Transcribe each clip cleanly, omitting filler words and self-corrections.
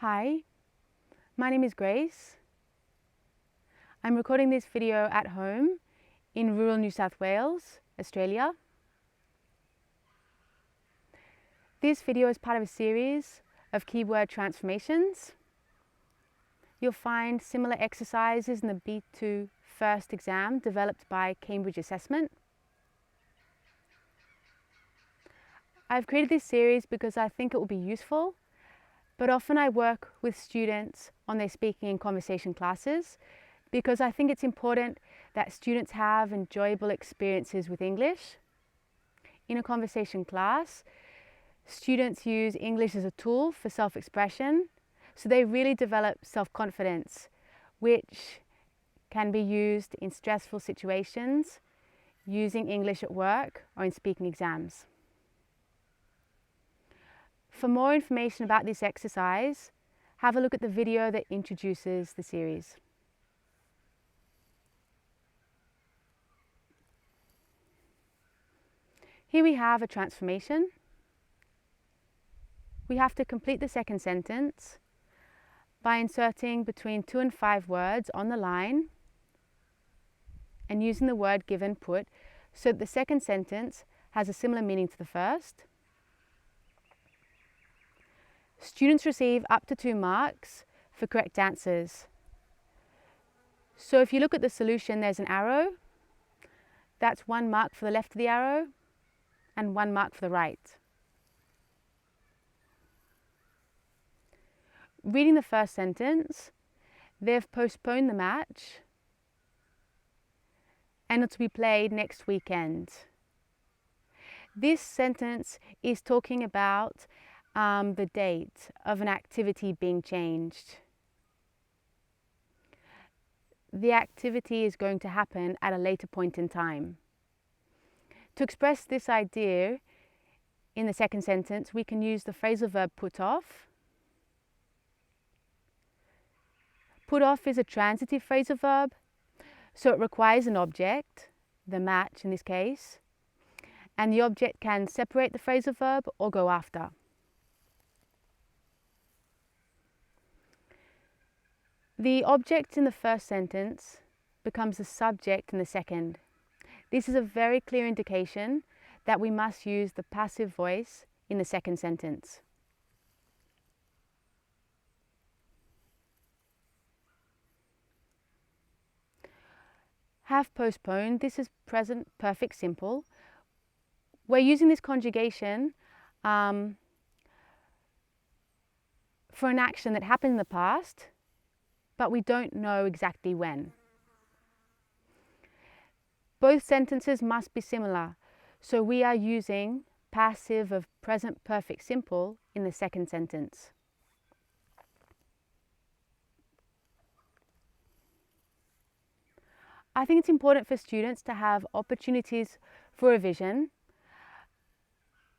Hi, my name is Grace. I'm recording this video at home in rural New South Wales, Australia. This video is part of a series of keyword transformations. You'll find similar exercises in the B2 first exam developed by Cambridge Assessment. I've created this series because I think it will be useful, but often I work with students on their speaking and conversation classes because I think it's important that students have enjoyable experiences with English. In a conversation class, students use English as a tool for self-expression, so they really develop self-confidence, which can be used in stressful situations, using English at work or in speaking exams. For more information about this exercise, have a look at the video that introduces the series. Here we have a transformation. We have to complete the second sentence by inserting between 2 and 5 words on the line and using the word given put so that the second sentence has a similar meaning to the first. Students receive up to 2 marks for correct answers. So if you look at the solution, there's an arrow. That's 1 mark for the left of the arrow and 1 mark for the right. Reading the first sentence, they've postponed the match and it'll be played next weekend. This sentence is talking about the date of an activity being changed. The activity is going to happen at a later point in time. To express this idea in the second sentence, we can use the phrasal verb put off. Put off is a transitive phrasal verb, so it requires an object, the match in this case, and the object can separate the phrasal verb or go after. The object in the first sentence becomes the subject in the second. This is a very clear indication that we must use the passive voice in the second sentence. Have postponed, this is present perfect simple. We're using this conjugation for an action that happened in the past, but we don't know exactly when. Both sentences must be similar, so we are using passive of present perfect simple in the second sentence. I think it's important for students to have opportunities for revision,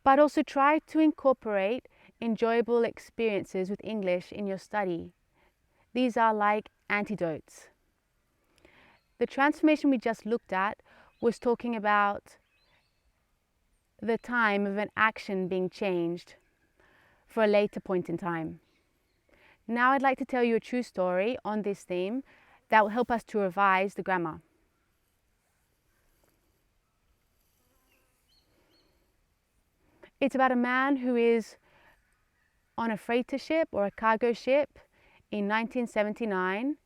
but also try to incorporate enjoyable experiences with English in your study. These are like antidotes. The transformation we just looked at was talking about the time of an action being changed for a later point in time. Now I'd like to tell you a true story on this theme that will help us to revise the grammar. It's about a man who is on a freighter ship or a cargo ship in 1979.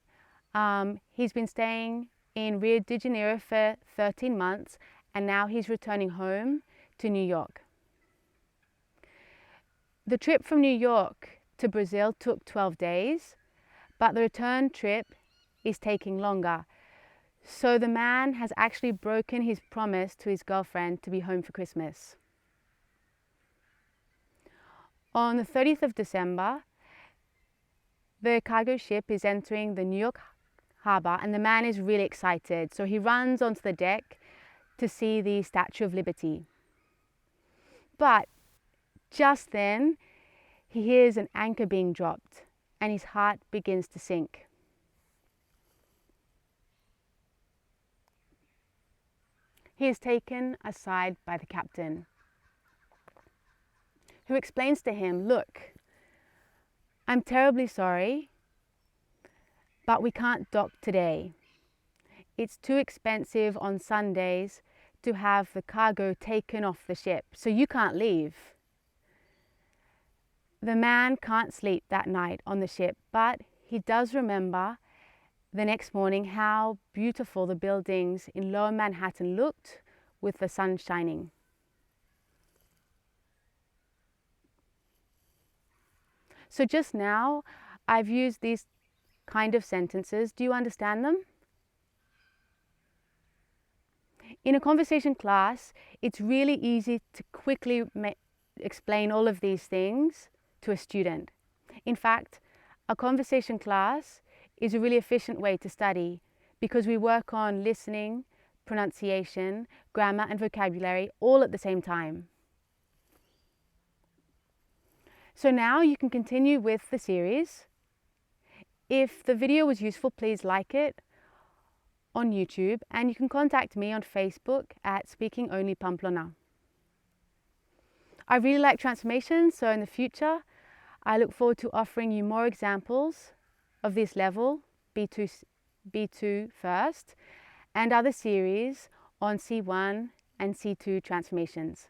He's been staying in Rio de Janeiro for 13 months and now he's returning home to New York. The trip from New York to Brazil took 12 days, but the return trip is taking longer. So the man has actually broken his promise to his girlfriend to be home for Christmas. On the 30th of December, the cargo ship is entering the New York harbor and the man is really excited. So he runs onto the deck to see the Statue of Liberty. But just then, he hears an anchor being dropped and his heart begins to sink. He is taken aside by the captain, who explains to him, "Look, I'm terribly sorry, but we can't dock today. It's too expensive on Sundays to have the cargo taken off the ship, so you can't leave. The man can't sleep that night on the ship, but he does remember the next morning how beautiful the buildings in Lower Manhattan looked with the sun shining. So just now, I've used these kind of sentences. Do you understand them? In a conversation class, it's really easy to quickly explain all of these things to a student. In fact, a conversation class is a really efficient way to study because we work on listening, pronunciation, grammar and vocabulary all at the same time. So now you can continue with the series. If the video was useful, please like it on YouTube, and you can contact me on Facebook at Speaking Only Pamplona. I really like transformations, so in the future, I look forward to offering you more examples of this level, B2 first, and other series on C1 and C2 transformations.